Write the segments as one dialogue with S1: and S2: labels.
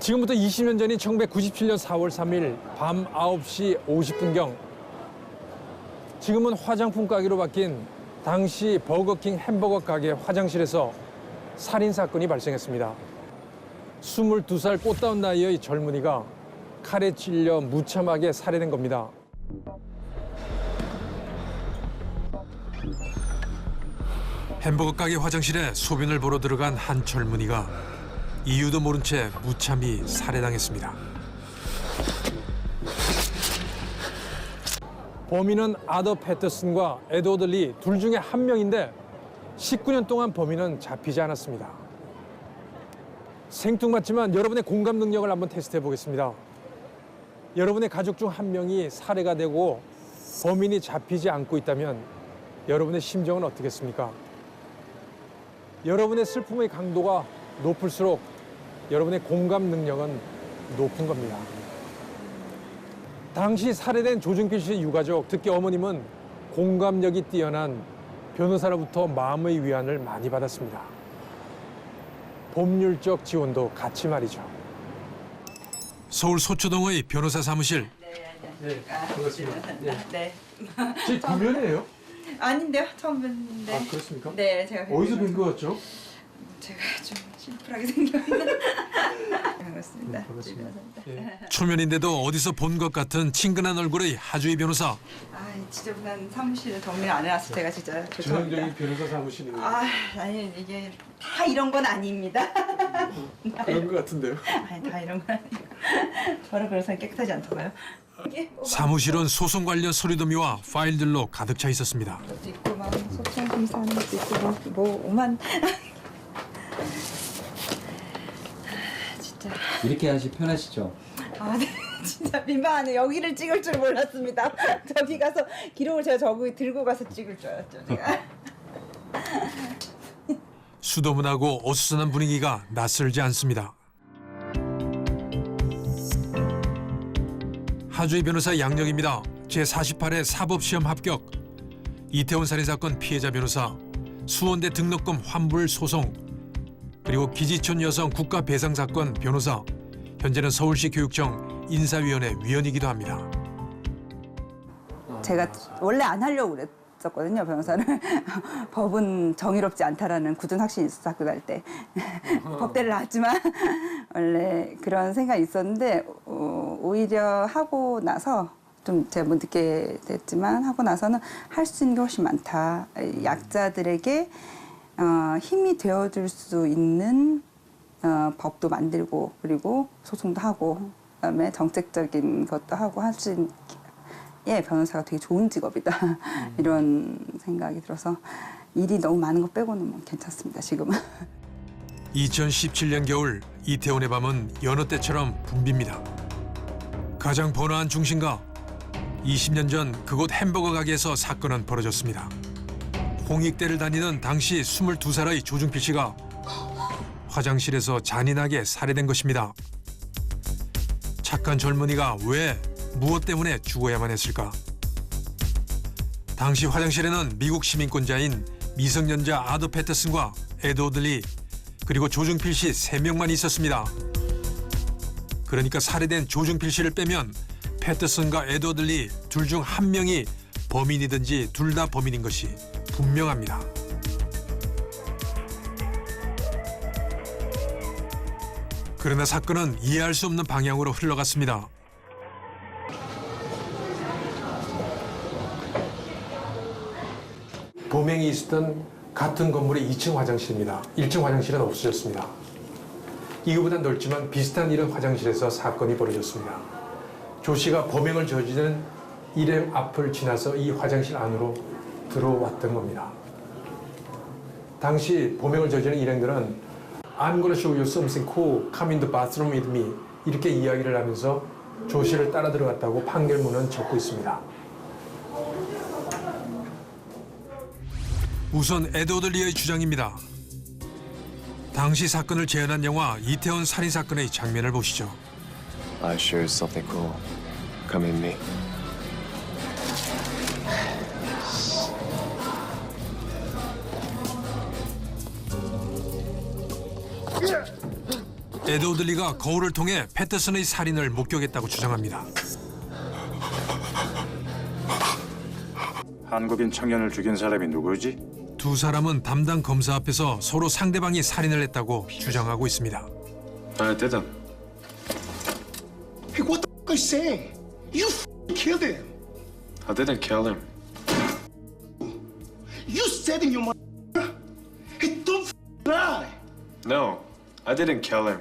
S1: 지금부터 20년 전인 1997년 4월 3일 밤 9시 50분경 지금은 화장품 가게로 바뀐 당시 버거킹 햄버거 가게 화장실에서 살인 사건이 발생했습니다. 22살 꽃다운 나이의 젊은이가 칼에 찔려 무참하게 살해된 겁니다. 햄버거 가게 화장실에 소변을 보러 들어간 한 젊은이가 이유도 모른 채 무참히 살해당했습니다. 범인은 아더 패터슨과 에드워드 리 둘 중에 한 명인데 19년 동안 범인은 잡히지 않았습니다. 생뚱맞지만 여러분의 공감 능력을 한번 테스트해 보겠습니다. 여러분의 가족 중 한 명이 살해가 되고 범인이 잡히지 않고 있다면 여러분의 심정은 어떻겠습니까? 여러분의 슬픔의 강도가 높을수록 여러분의 공감 능력은 높은 겁니다. 당시 살해된 조준필 씨의 유가족, 특히 어머님은 공감력이 뛰어난 변호사로부터 마음의 위안을 많이 받았습니다. 법률적 지원도 같이 말이죠. 서울 소초동의 변호사 사무실.
S2: 네,
S1: 반갑습니다.
S2: 네.
S1: 제 구면이에요?
S2: 아닌데요, 처음 뵀는데.
S1: 아, 그렇습니까?
S2: 네, 제가
S1: 어디서 뵌 것 같죠?
S2: 제가 좀 심플하게 생겼나? 반갑습니다.
S1: 반갑습니다.
S2: 네.
S1: 초면인데도 어디서 본 것 같은 친근한 얼굴의 하주희 변호사.
S2: 아, 이 지저분한 사무실을 정리를 안 해놔서 제가 진짜 죄송합니다.
S1: 전형적인 변호사 사무실입니다.
S2: 아, 아니 이게 다 이런 건 아닙니다.
S1: 그런 것 같은데요.
S2: 아니, 다 이런 건 아니고. 저런 변호사는 깨끗하지 않던가요?
S1: 사무실은 소송 관련 서류더미와 파일들로 가득 차 있었습니다.
S2: 것도 있고 막 소총 검사하는 것도 있고 뭐 오만. 진짜.
S3: 이렇게 하시 편하시죠?
S2: 아, 네. 진짜 민망하네. 여기를 찍을 줄 몰랐습니다. 저기 가서 기록을 제가 저기 들고 가서 찍을 줄 알았죠, 제가.
S1: 수도문하고 어수선한 분위기가 낯설지 않습니다. 하주희 변호사 양력입니다. 제48회 사법시험 합격. 이태원 살인사건 피해자 변호사, 수원대 등록금 환불 소송, 그리고 기지촌 여성 국가배상사건 변호사, 현재는 서울시 교육청 인사위원회 위원이기도 합니다.
S2: 제가 원래 안 하려고 그랬었거든요, 변호사를. 법은 정의롭지 않다라는 굳은 확신이 있었어, 학교 갈 때. 법대를 나왔지만 원래 그런 생각이 있었는데 오히려 하고 나서 좀 제가 뭐 늦게 됐지만 하고 나서는 할 수 있는 게 훨씬 많다. 약자들에게 힘이 되어줄 수 있는 법도 만들고 그리고 소송도 하고 그다음에 정책적인 것도 하고 할 수 있는 변호사가 되게 좋은 직업이다. 이런 생각이 들어서 일이 너무 많은 거 빼고는 뭐 괜찮습니다, 지금은.
S1: 2017년 겨울 이태원의 밤은 여느 때처럼 붐빕니다. 가장 번화한 중심가 20년 전 그곳 햄버거 가게에서 사건은 벌어졌습니다. 홍익대를 다니는 당시 22살의 조중필 씨가 화장실에서 잔인하게 살해된 것입니다. 착한 젊은이가 왜 무엇 때문에 죽어야만 했을까? 당시 화장실에는 미국 시민권자인 미성년자 아더 패터슨과 에드워드 리 그리고 조중필 씨 3명만 있었습니다. 그러니까 살해된 조중필 씨를 빼면 패터슨과 에드워드 리 둘 중 한 명이 범인이든지 둘 다 범인인 것이 분명합니다. 그러나 사건은 이해할 수 없는 방향으로 흘러갔습니다. 범행이 있었던 같은 건물의 2층 화장실입니다. 1층 화장실은 없어졌습니다. 이거보다 넓지만 비슷한 이런 화장실에서 사건이 벌어졌습니다. 조 씨가 범행을 저지른 일행 앞을 지나서 이 화장실 안으로 들어왔던 겁니다. 당시 범행을 저지른 일행들은 I'm gonna show you something cool. Come in the bathroom with me. 이렇게 이야기를 하면서 조 씨를 따라 들어갔다고 판결문은 적고 있습니다. 우선 에드워드 리의 주장입니다. 당시 사건을 재현한 영화 이태원 살인사건의 장면을 보시죠.
S4: I show you something cool. Come in me.
S1: 에드워드 리가 거울을 통해 패터슨의 살인을 목격했다고 주장합니다.
S3: 한국인 청년을 죽인 사람이 누구지?
S1: 두 사람은 담당 검사 앞에서 서로 상대방이 살인을 했다고 주장하고 있습니다.
S4: I didn't.
S5: Hey, what the f*** are you saying? You f***ing killed him.
S4: I didn't kill him.
S5: You said in your mouth. Hey, don't f***ing lie.
S4: No, I didn't kill him.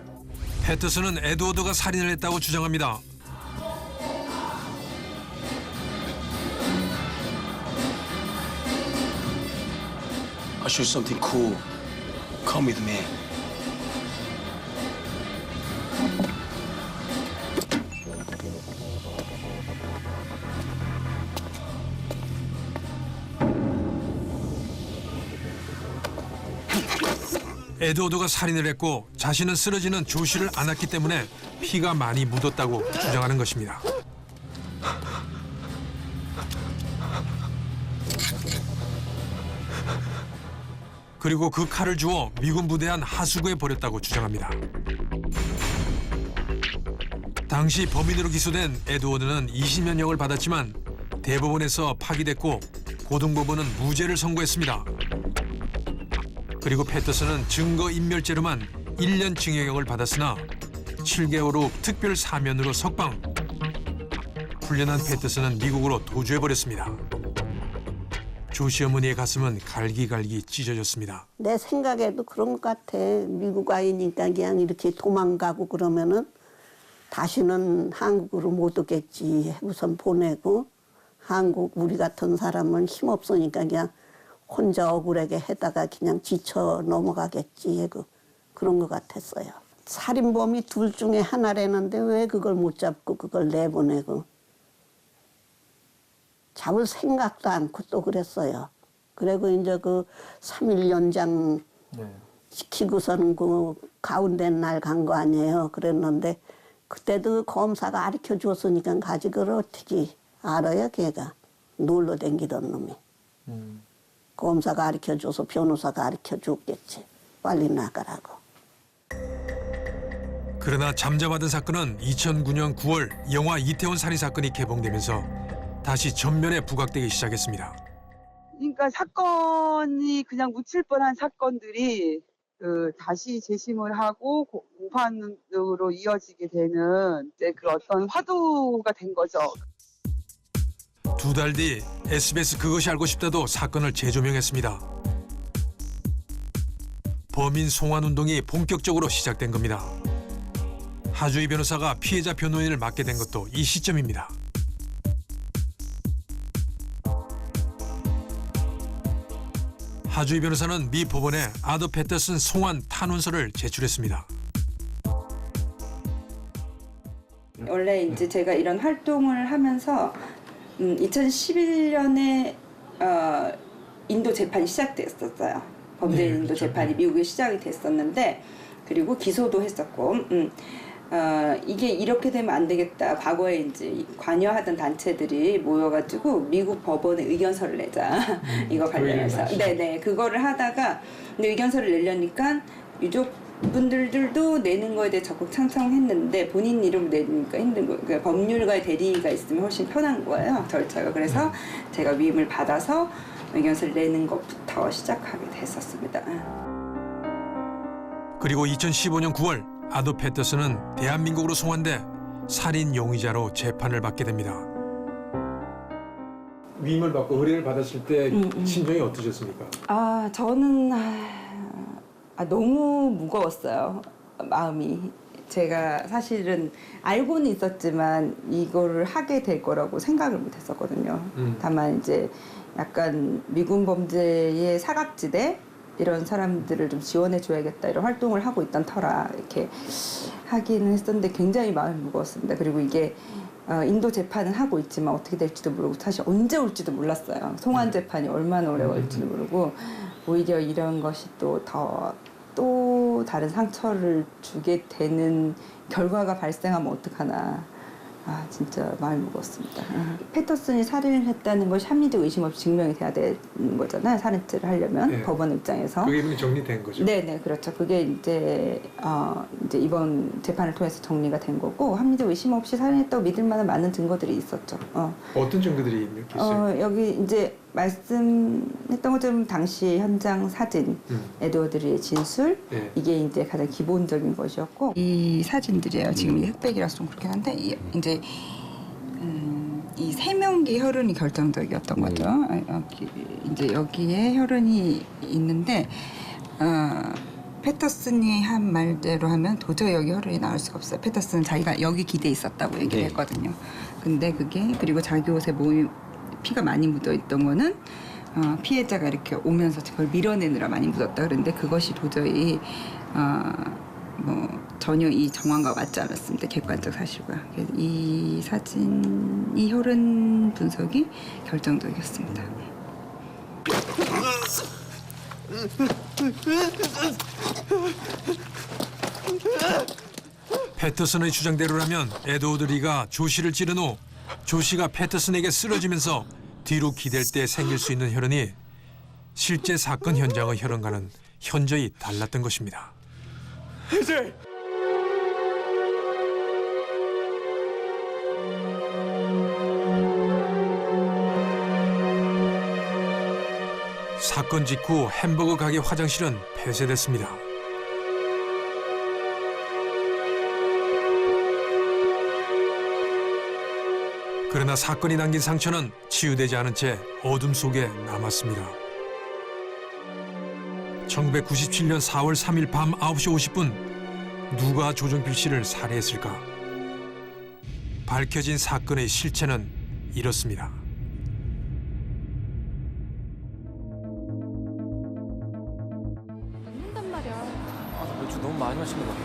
S1: 패터슨은 에드워드가 살인을 했다고 주장합니다.
S6: I'll show you something cool. Come with me.
S1: 에드워드가 살인을 했고 자신은 쓰러지는 조시를 안았기 때문에 피가 많이 묻었다고 주장하는 것입니다. 그리고 그 칼을 주워 미군 부대 안 하수구에 버렸다고 주장합니다. 당시 범인으로 기소된 에드워드는 20년형을 받았지만 대법원에서 파기됐고 고등법원은 무죄를 선고했습니다. 그리고 패터슨은 증거인멸죄로만 1년 징역형을 받았으나 7개월 후 특별 사면으로 석방. 풀려난 패터슨은 미국으로 도주해버렸습니다. 조시 어머니의 가슴은 갈기갈기 찢어졌습니다.
S7: 내 생각에도 그런 것 같아. 미국 아이니까 그냥 이렇게 도망가고 그러면은 다시는 한국으로 못 오겠지. 우선 보내고 한국 우리 같은 사람은 힘없으니까 그냥 혼자 억울하게 해다가 그냥 지쳐 넘어가겠지. 그런 것 같았어요. 살인범이 둘 중에 하나라는데 왜 그걸 못 잡고 그걸 내보내고. 잡을 생각도 않고 또 그랬어요. 그리고 이제 그 3일 연장 시키고서는 그 가운데 날 간 거 아니에요. 그랬는데 그때도 검사가 가르쳐 줬으니까 가지 그걸 어떻게 알아요, 걔가. 놀러 댕기던 놈이. 검사가 가르쳐 줘서 변호사가 가르쳐 줬겠지. 빨리 나가라고.
S1: 그러나 잠자받은 사건은 2009년 9월 영화 이태원 살인 사건이 개봉되면서 다시 전면에 부각되기 시작했습니다.
S8: 그러니까 사건이 그냥 묻힐 뻔한 사건들이 다시 재심을 하고 공판으로 이어지게 되는 이제 그 어떤 화두가 된 거죠.
S1: 두 달 뒤 SBS 그것이 알고 싶다도 사건을 재조명했습니다. 범인 송환 운동이 본격적으로 시작된 겁니다. 하주희 변호사가 피해자 변호인을 맡게 된 것도 이 시점입니다. 하주희 변호사는 미 법원에 아더 패터슨 송환 탄원서를 제출했습니다.
S2: 원래 이제 제가 이런 활동을 하면서 2011년에 인도 재판이 시작됐었어요. 범죄인 인도 재판이 미국에 시작이 됐었는데 그리고 기소도 했었고 이게 이렇게 되면 안 되겠다. 과거에 이제 관여하던 단체들이 모여가지고 미국 법원에 의견서를 내자. 이거 관련해서. 네네. 그거를 하다가 근데 의견서를 내려니까 유족분들도 내는 거에 대해 적극 찬성했는데 본인 이름으로 내니까 힘든 거예요. 그러니까 법률가의 대리가 있으면 훨씬 편한 거예요. 절차가. 그래서 제가 위임을 받아서 의견서를 내는 것부터 시작하게 됐었습니다.
S1: 그리고 2015년 9월 아더 패터슨은 대한민국으로 송환돼 살인 용의자로 재판을 받게 됩니다. 위임을 받고 의뢰를 받았을 때 심정이 어떠셨습니까?
S2: 저는 너무 무거웠어요. 마음이. 제가 사실은 알고는 있었지만 이거를 하게 될 거라고 생각을 못 했었거든요. 다만 이제 약간 미군 범죄의 사각지대 이런 사람들을 좀 지원해줘야겠다 이런 활동을 하고 있던 터라 이렇게 하기는 했었는데 굉장히 마음이 무거웠습니다. 그리고 이게 인도 재판은 하고 있지만 어떻게 될지도 모르고 사실 언제 올지도 몰랐어요. 송환 재판이 얼마나 오래 걸릴지도 모르고 오히려 이런 것이 또 다른 상처를 주게 되는 결과가 발생하면 어떡하나 아 진짜 마음이 무거웠습니다. 패터슨이 살인을 했다는 것이 합리적 의심 없이 증명이 돼야 되는 거잖아요. 살인죄를 하려면
S1: 네.
S2: 법원 입장에서.
S1: 그게 이미 정리된 거죠.
S2: 네네 그렇죠. 그게 이제 이번 재판을 통해서 정리가 된 거고 합리적 의심 없이 살인했다고 믿을 만한 많은 증거들이 있었죠.
S1: 어떤 증거들이 몇 개 있어요?
S2: 여기 이제 말씀했던 것처럼 당시 현장 사진, 에드워드리의 진술
S1: 네.
S2: 이게 이제 가장 기본적인 것이었고 이 사진들이에요. 지금 이 흑백이라서 좀 그렇긴 한데 이제 이 세명기 혈흔이 결정적이었던 거죠. 이제 여기에 혈흔이 있는데 패터슨이 한 말대로 하면 도저히 여기 혈흔이 나올 수가 없어요. 패터슨은 자기가 여기 기대에 있었다고 얘기를 했거든요. 근데 그게 그리고 자기 옷에 피가 많이 묻어있던 거는 피해자가 이렇게 오면서 그걸 밀어내느라 많이 묻었다 그랬는데 그것이 도저히 전혀 이 정황과 맞지 않았습니다. 객관적 사실과. 그래서 이 사진, 이 혈흔 분석이 결정적이었습니다.
S1: 패터슨의 주장대로라면 에드워드리가 조 씨를 찌른 후 조 씨가 패터슨에게 쓰러지면서 뒤로 기댈 때 생길 수 있는 혈흔이 실제 사건 현장의 혈흔과는 현저히 달랐던 것입니다. 사건 직후 햄버거 가게 화장실은 폐쇄됐습니다. 그러나 사건이 남긴 상처는 치유되지 않은 채 어둠 속에 남았습니다. 1997년 4월 3일 밤 9시 50분 누가 조정필 씨를 살해했을까? 밝혀진 사건의 실체는 이렇습니다.
S9: 먹는단 말이야.
S10: 나 맥주 너무 많이 마신 거 같아.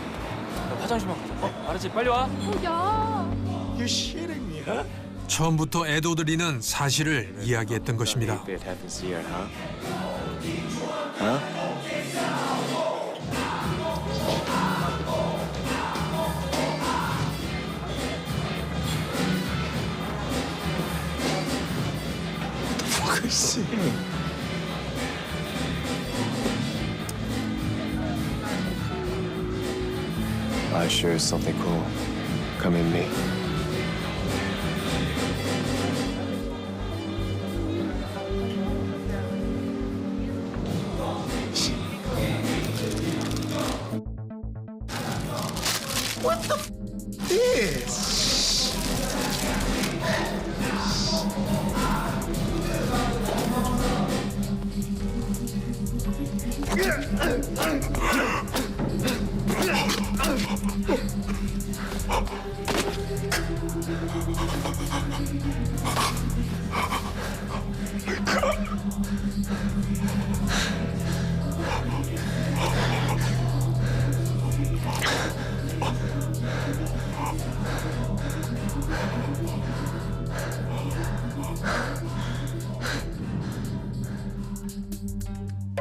S10: 나 화장실만 가자. 알았지? 빨리 와.
S9: 야.
S1: 처음부터 에드워드리는 사실을 이야기했던 것입니다.
S4: It happens here, huh? I sure is something cool. Come in me.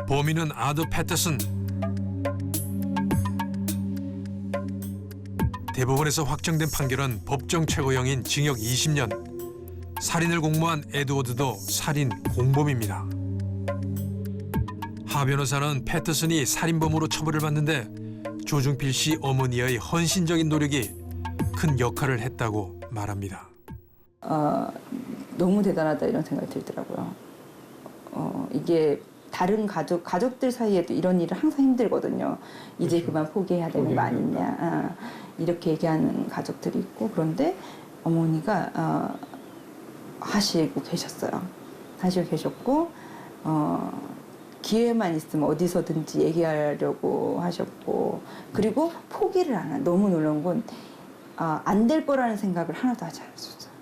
S1: 범인은 아더 패터슨. 대법원에서 확정된 판결은 법정 최고형인 징역 20년. 살인을 공모한 에드워드도 살인 공범입니다. 하 변호사는 패터슨이 살인범으로 처벌을 받는데 조중필 씨 어머니의 헌신적인 노력이 큰 역할을 했다고 말합니다.
S2: 너무 대단하다 이런 생각이 들더라고요. 이게 다른 가족들 사이에도 이런 일은 항상 힘들거든요. 이제 그만 포기해야 되는 거 아니냐. 이렇게 얘기하는 가족들이 있고 그런데 어머니가 하시고 계셨어요. 하시고 계셨고 기회만 있으면 어디서든지 얘기하려고 하셨고 그리고 포기를 안 해요. 너무 놀라운 건 안 될 거라는 생각을 하나도 하지 않았었어요.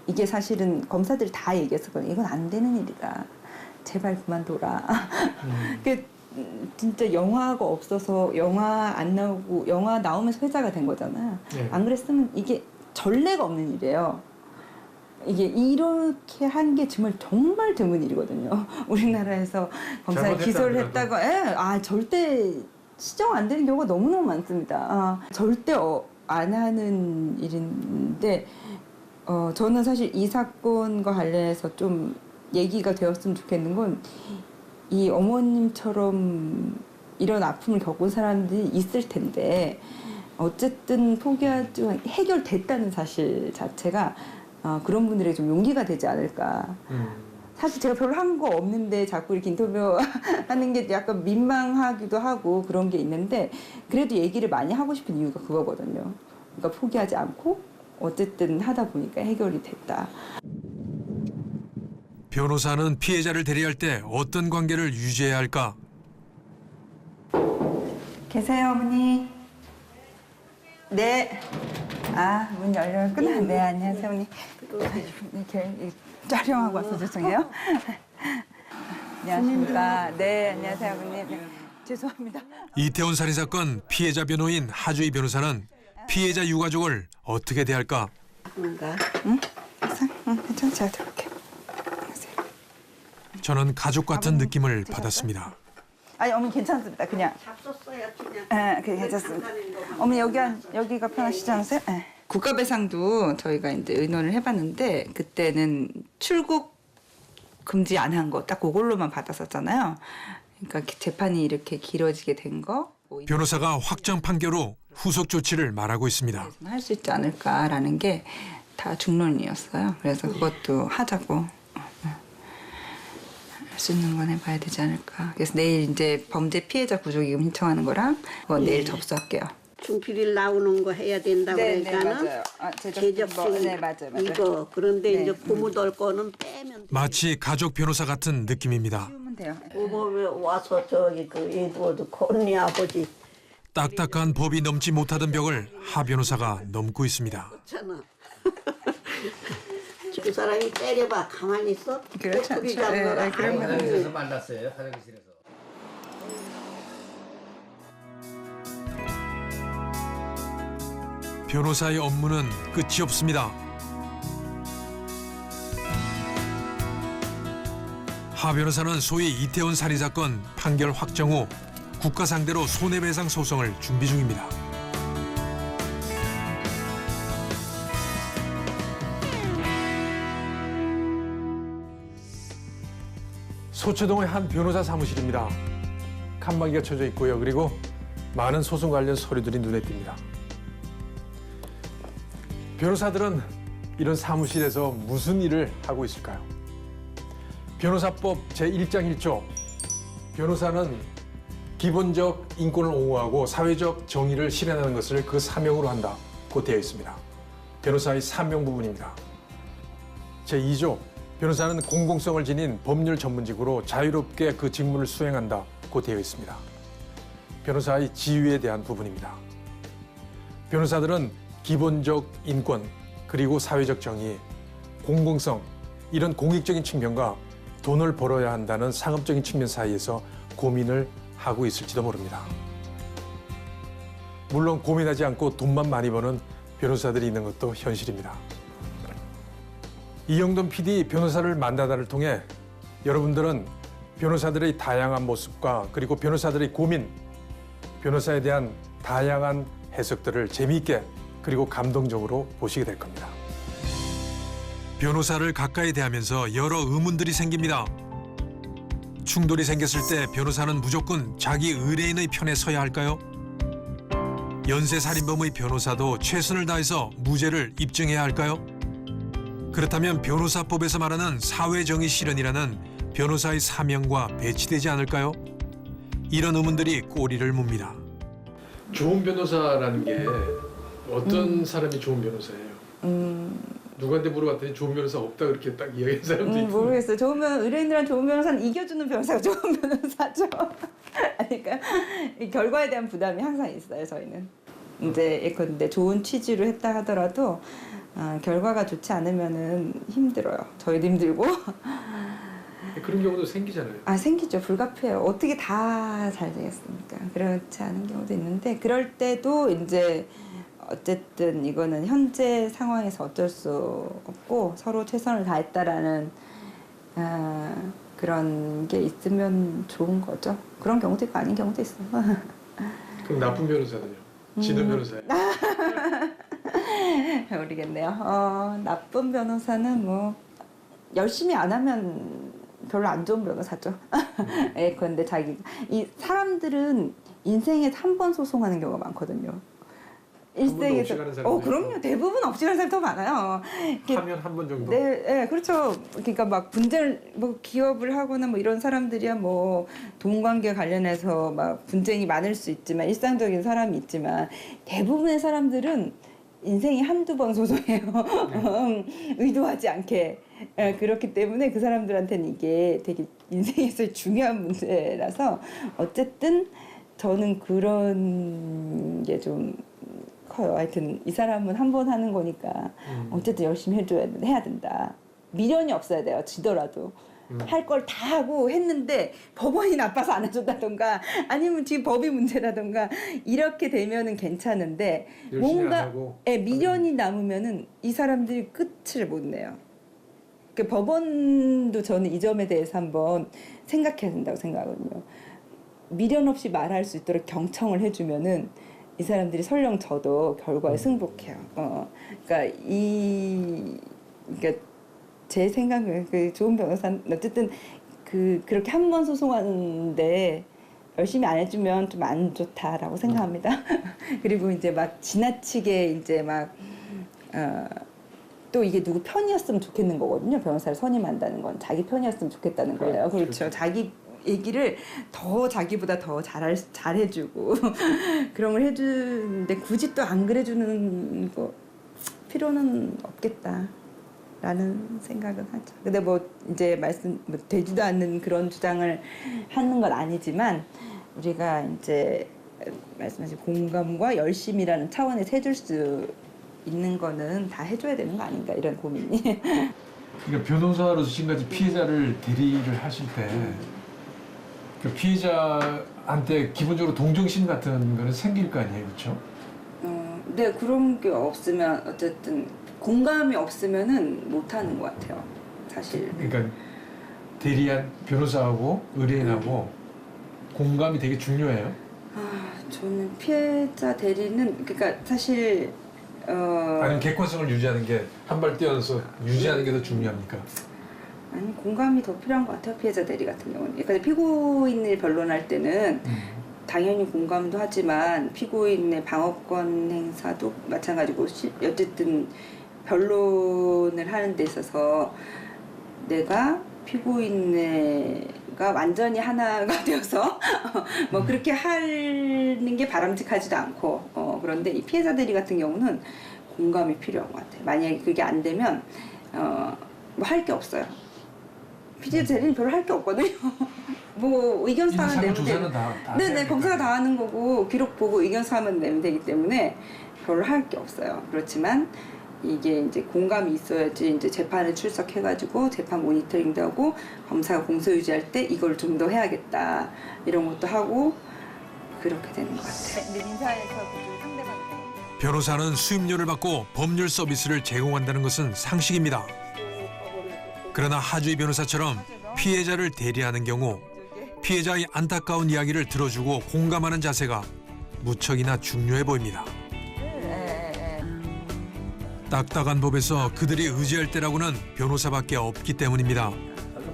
S2: 이게 사실은 검사들이 다 얘기했었거든요. 이건 안 되는 일이다. 제발 그만둬라. 진짜 영화가 없어서 영화 안 나오고 영화 나오면서 회자가 된 거잖아요.
S1: 네.
S2: 안 그랬으면 이게 전례가 없는 일이에요. 이게 이렇게 한 게 정말 드문 일이거든요. 우리나라에서 검사가 기소를 했다고 절대 시정 안 되는 경우가 너무너무 많습니다. 절대 안 하는 일인데 저는 사실 이 사건과 관련해서 좀 얘기가 되었으면 좋겠는 건 이 어머님처럼 이런 아픔을 겪은 사람들이 있을 텐데 어쨌든 포기하지만 해결됐다는 사실 자체가 그런 분들에게 좀 용기가 되지 않을까. 사실 제가 별로 한 거 없는데 자꾸 이렇게 인터뷰하는 게 약간 민망하기도 하고 그런 게 있는데 그래도 얘기를 많이 하고 싶은 이유가 그거거든요. 그러니까 포기하지 않고 어쨌든 하다 보니까 해결이 됐다.
S1: 변호사는 피해자를 대리할 때 어떤 관계를 유지해야 할까?
S2: 계세요, 어머니? 네. 문 열렸구나. 네, 안녕하세요, 어머니. 이렇게 촬영하고 와서 죄송해요. 안녕하십니까. 네, 안녕하세요, 어머니. 네, 죄송합니다.
S1: 이태원 살인 사건 피해자 변호인 하주희 변호사는 피해자 유가족을 어떻게 대할까?
S7: 뭔가
S2: 괜찮아, 제가 들어올게요.
S1: 저는 가족 같은 느낌을 받았습니다.
S2: 아니, 어머니 괜찮습니다. 그냥.
S7: 잡섰어요 그냥.
S2: 네, 괜찮습니다. 어머니 여기가 편하시지 않으세요? 네. 국가배상도 저희가 이제 의논을 해봤는데 그때는 출국 금지 안 한 거 딱 그걸로만 받았었잖아요. 그러니까 재판이 이렇게 길어지게 된 거.
S1: 변호사가 확정 판결로 후속 조치를 말하고 있습니다.
S2: 할 수 있지 않을까라는 게 다 중론이었어요. 그래서 그것도 하자고. 할 수 있는 건 해봐야 되지 않을까. 그래서 내일 이제 범죄 피해자 구조기금 신청하는 거랑 그거 내일 접수할게요.
S7: 중필일 나오는 거 해야 된다고 그러니까는
S2: 맞아요.
S7: 제작진
S2: 네, 맞아요.
S7: 이거 그런데
S2: 네.
S7: 이제 고무돌 거는 빼면
S1: 마치 가족 변호사 같은 느낌입니다.
S2: 하면 돼요.
S7: 고모에 와서 저기 그 에드워드 코니 아버지
S1: 딱딱한 법이 넘지 못하던 벽을 하 변호사가 넘고 있습니다.
S7: 있잖아. 그 사람이 때려봐 가만히 있어?
S2: 그렇지 않죠. 네, 그러면
S9: 화장실에서 만났어요. 화장실에서.
S1: 변호사의 업무는 끝이 없습니다. 하 변호사는 소위 이태원 살인 사건 판결 확정 후 국가 상대로 손해배상 소송을 준비 중입니다. 소초동의 한 변호사 사무실입니다. 칸막이가 쳐져 있고요. 그리고 많은 소송 관련 서류들이 눈에 띕니다. 변호사들은 이런 사무실에서 무슨 일을 하고 있을까요? 변호사법 제1장 1조. 변호사는 기본적 인권을 옹호하고 사회적 정의를 실현하는 것을 그 사명으로 한다고 되어 있습니다. 변호사의 사명 부분입니다. 제2조. 변호사는 공공성을 지닌 법률 전문직으로 자유롭게 그 직무를 수행한다고 되어 있습니다. 변호사의 지위에 대한 부분입니다. 변호사들은 기본적 인권, 그리고 사회적 정의, 공공성, 이런 공익적인 측면과 돈을 벌어야 한다는 상업적인 측면 사이에서 고민을 하고 있을지도 모릅니다. 물론 고민하지 않고 돈만 많이 버는 변호사들이 있는 것도 현실입니다. 이영돈 PD 변호사를 만나다를 통해 여러분들은 변호사들의 다양한 모습과 그리고 변호사들의 고민, 변호사에 대한 다양한 해석들을 재미있게 그리고 감동적으로 보시게 될 겁니다. 변호사를 가까이 대하면서 여러 의문들이 생깁니다. 충돌이 생겼을 때 변호사는 무조건 자기 의뢰인의 편에 서야 할까요? 연쇄살인범의 변호사도 최선을 다해서 무죄를 입증해야 할까요? 그렇다면 변호사법에서 말하는 사회정의 실현이라는 변호사의 사명과 배치되지 않을까요? 이런 의문들이 꼬리를 뭅니다.
S11: 좋은 변호사라는 게 어떤 사람이 좋은 변호사예요? 누구한테 물어봤더니 좋은 변호사 없다 그렇게 딱 이야기하는 사람도 있고.
S2: 모르겠어요. 의뢰인들한 좋은 변호사는 이겨주는 변호사가 좋은 변호사죠. 그러니까 이 결과에 대한 부담이 항상 있어요. 저희는 이제 예컨대 좋은 취지로 했다 하더라도 결과가 좋지 않으면은 힘들어요. 저희도 힘들고.
S11: 그런 경우도 생기잖아요.
S2: 생기죠. 불가피해요. 어떻게 다 잘 되겠습니까? 그렇지 않은 경우도 있는데 그럴 때도 이제 어쨌든 이거는 현재 상황에서 어쩔 수 없고 서로 최선을 다했다라는 그런 게 있으면 좋은 거죠. 그런 경우도 있고 아닌 경우도 있어요.
S11: 그럼 나쁜 변호사는요? 진은 변호사예요.
S2: 모르겠네요. 나쁜 변호사는 뭐 열심히 안 하면 별로 안 좋은 변호사죠. 예, 그런데 이 사람들은 인생에서 한 번 소송하는 경우가 많거든요. 일생에서. 그럼요. 대부분 없이 가는 사람이 더 많아요.
S11: 하면 한 번 정도.
S2: 네, 네, 그렇죠. 그러니까 막 분쟁을 뭐 기업을 하거나 뭐 이런 사람들이야 뭐 돈 관계 관련해서 막 분쟁이 많을 수 있지만 일상적인 사람이 있지만 대부분의 사람들은 인생이 한두 번 소송해요. 의도하지 않게. 그렇기 때문에 그 사람들한테는 이게 되게 인생에서 중요한 문제라서 어쨌든 저는 그런 게 좀 커요. 하여튼 이 사람은 한 번 하는 거니까 어쨌든 열심히 해야 된다. 미련이 없어야 돼요. 지더라도. 할 걸 다 하고 했는데 법원이 나빠서 안 해준다던가 아니면 지금 법이 문제라던가 이렇게 되면은 괜찮은데 뭔가 미련이 남으면은 이 사람들이 끝을 못 내요. 그 법원도 저는 이 점에 대해서 한번 생각해야 된다고 생각하거든요. 미련 없이 말할 수 있도록 경청을 해주면은 이 사람들이 설령 저도 결과에 승복해요. 그러니까 그러니까 제 생각은 그 좋은 변호사는 어쨌든 그렇게 한 번 소송하는데 열심히 안 해주면 좀 안 좋다라고 생각합니다. 그리고 이제 막 지나치게 이제 막 또 이게 누구 편이었으면 좋겠는 거거든요. 변호사를 선임한다는 건 자기 편이었으면 좋겠다는 거예요. 그렇죠. 자기 얘기를 더 자기보다 더 잘해주고 그런 걸 해주는데 굳이 또 안 그래주는 거 필요는 없겠다라는 생각은 하죠. 근데 뭐 이제 되지도 않는 그런 주장을 하는 건 아니지만 우리가 이제 말씀하신 공감과 열심이라는 차원에서 해줄 수 있는 거는 다 해줘야 되는 거 아닌가 이런 고민이.
S11: 그러니까 변호사로서 지금까지 피해자를 대리를 하실 때 그 피해자한테 기본적으로 동정심 같은 거는 생길 거 아니에요, 그렇죠?
S2: 네, 그런 게 없으면 어쨌든 공감이 없으면은 못 하는 것 같아요, 사실.
S11: 그러니까 대리한 변호사하고 의뢰인하고 공감이 되게 중요해요.
S2: 저는 피해자 대리는 그러니까 사실
S11: 아니면 객관성을 유지하는 게 한 발 뛰어서 유지하는 게 더 중요합니까?
S2: 아니 공감이 더 필요한 것 같아요. 피해자 대리 같은 경우는. 그러니까 피고인을 변론할 때는 당연히 공감도 하지만 피고인의 방어권 행사도 마찬가지고 어쨌든 변론을 하는 데 있어서 내가 피고인과 완전히 하나가 되어서 뭐 그렇게 하는 게 바람직하지도 않고 그런데 이 피해자 대리 같은 경우는 공감이 필요한 것 같아요. 만약에 그게 안 되면 뭐 할 게 없어요. 피해자 대리는 별로 할 게 없거든요. 뭐 의견 사항을 내면 되는. 네네, 검사가 다 하는 거고 기록 보고 의견 사항을 내면 되기 때문에 별로 할 게 없어요. 그렇지만 이게 이제 공감이 있어야지 이제 재판에 출석해가지고 재판 모니터링도 하고 검사가 공소 유지할 때 이걸 좀 더 해야겠다 이런 것도 하고 그렇게 되는 것 같아요. 근데 민사에서 그 상대방
S1: 변호사는 수임료를 받고 법률 서비스를 제공한다는 것은 상식입니다. 그러나 하주희 변호사처럼 피해자를 대리하는 경우 피해자의 안타까운 이야기를 들어주고 공감하는 자세가 무척이나 중요해 보입니다. 딱딱한 법에서 그들이 의지할 때라고는 변호사밖에 없기 때문입니다.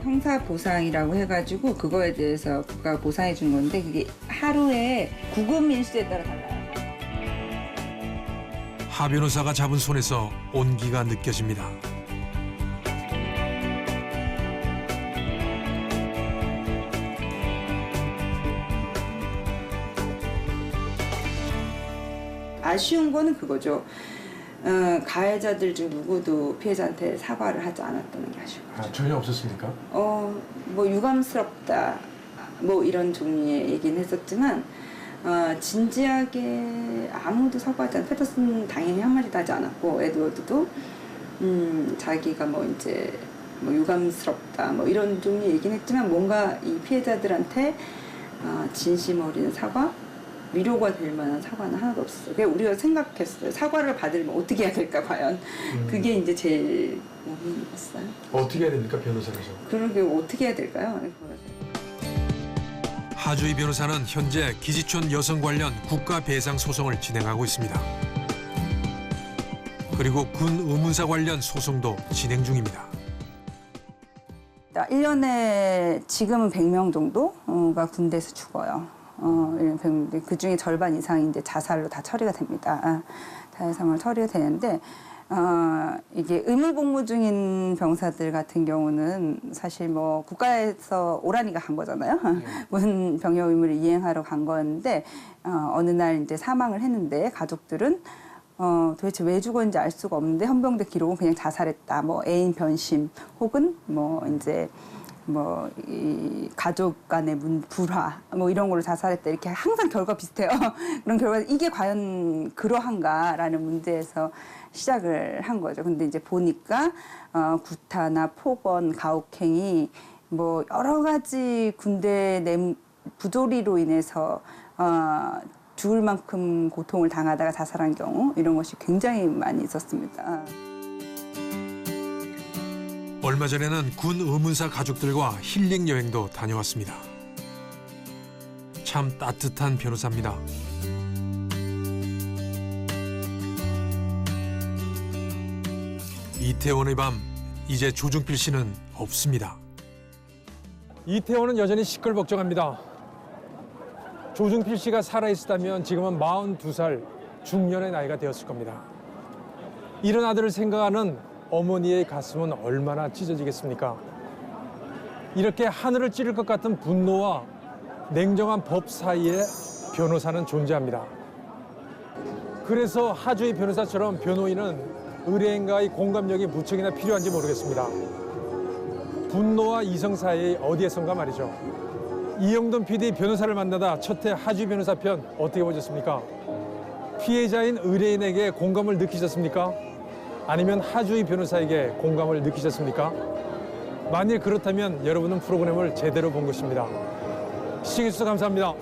S2: 형사 보상이라고 해가지고 그거에 대해서 국가가 보상해 준 건데 그게 하루에 구금 일수에 따라 달라요.
S1: 하 변호사가 잡은 손에서 온기가 느껴집니다.
S2: 아쉬운 거는 그거죠. 가해자들 중 누구도 피해자한테 사과를 하지 않았다는 게 아쉬운 거죠.
S11: 전혀 없었습니까?
S2: 뭐 유감스럽다 뭐 이런 종류의 얘기는 했었지만 진지하게 아무도 사과하지 않았고 패터슨 당연히 한마디도 하지 않았고 에드워드도 자기가 뭐 이제 뭐 유감스럽다 뭐 이런 종류의 얘기는 했지만 뭔가 이 피해자들한테 진심 어린 사과 위로가 될 만한 사과는 하나도 없었어요. 그냥 우리가 생각했어요. 사과를 받으려면 어떻게 해야 될까 과연. 그게 이제 제일 고민이었어요.
S11: 어떻게 해야 됩니까 변호사로서?
S2: 그러게 어떻게 해야 될까요?
S1: 하주희 변호사는 현재 기지촌 여성 관련 국가 배상 소송을 진행하고 있습니다. 그리고 군 의문사 관련 소송도 진행 중입니다.
S2: 1년에 지금은 100명 정도가 군대에서 죽어요. 그 중에 절반 이상이 이제 자살로 다 처리가 됩니다. 자살상으로 처리가 되는데, 이게 의무복무 중인 병사들 같은 경우는 사실 뭐 국가에서 오라니가 간 거잖아요. 무슨 병역 의무를 이행하러 간 거였는데, 어느 날 이제 사망을 했는데 가족들은 도대체 왜 죽었는지 알 수가 없는데 헌병대 기록은 그냥 자살했다. 뭐 애인 변심 혹은 뭐 이제 뭐 이 가족 간의 불화 뭐 이런 걸로 자살했다. 이렇게 항상 결과 비슷해요. 그런 결과 이게 과연 그러한가라는 문제에서 시작을 한 거죠. 근데 이제 보니까 구타나 폭언, 가혹행위 뭐 여러 가지 군대 내 부조리로 인해서 죽을 만큼 고통을 당하다가 자살한 경우 이런 것이 굉장히 많이 있었습니다.
S1: 얼마 전에는 군 의문사 가족들과 힐링 여행도 다녀왔습니다. 참 따뜻한 변호사입니다. 이태원의 밤, 이제 조중필 씨는 없습니다.
S11: 이태원은 여전히 시끌벅적합니다. 조중필 씨가 살아있었다면 지금은 42살 중년의 나이가 되었을 겁니다. 이런 아들을 생각하는 어머니의 가슴은 얼마나 찢어지겠습니까? 이렇게 하늘을 찌를 것 같은 분노와 냉정한 법 사이에 변호사는 존재합니다. 그래서 하주희 변호사처럼 변호인은 의뢰인과의 공감력이 무척이나 필요한지 모르겠습니다. 분노와 이성 사이 어디에선가 말이죠. 이영돈 PD 변호사를 만나다 첫회 하주희 변호사 편 어떻게 보셨습니까? 피해자인 의뢰인에게 공감을 느끼셨습니까? 아니면 하주희 변호사에게 공감을 느끼셨습니까? 만일 그렇다면 여러분은 프로그램을 제대로 본 것입니다. 시청해주셔서 감사합니다.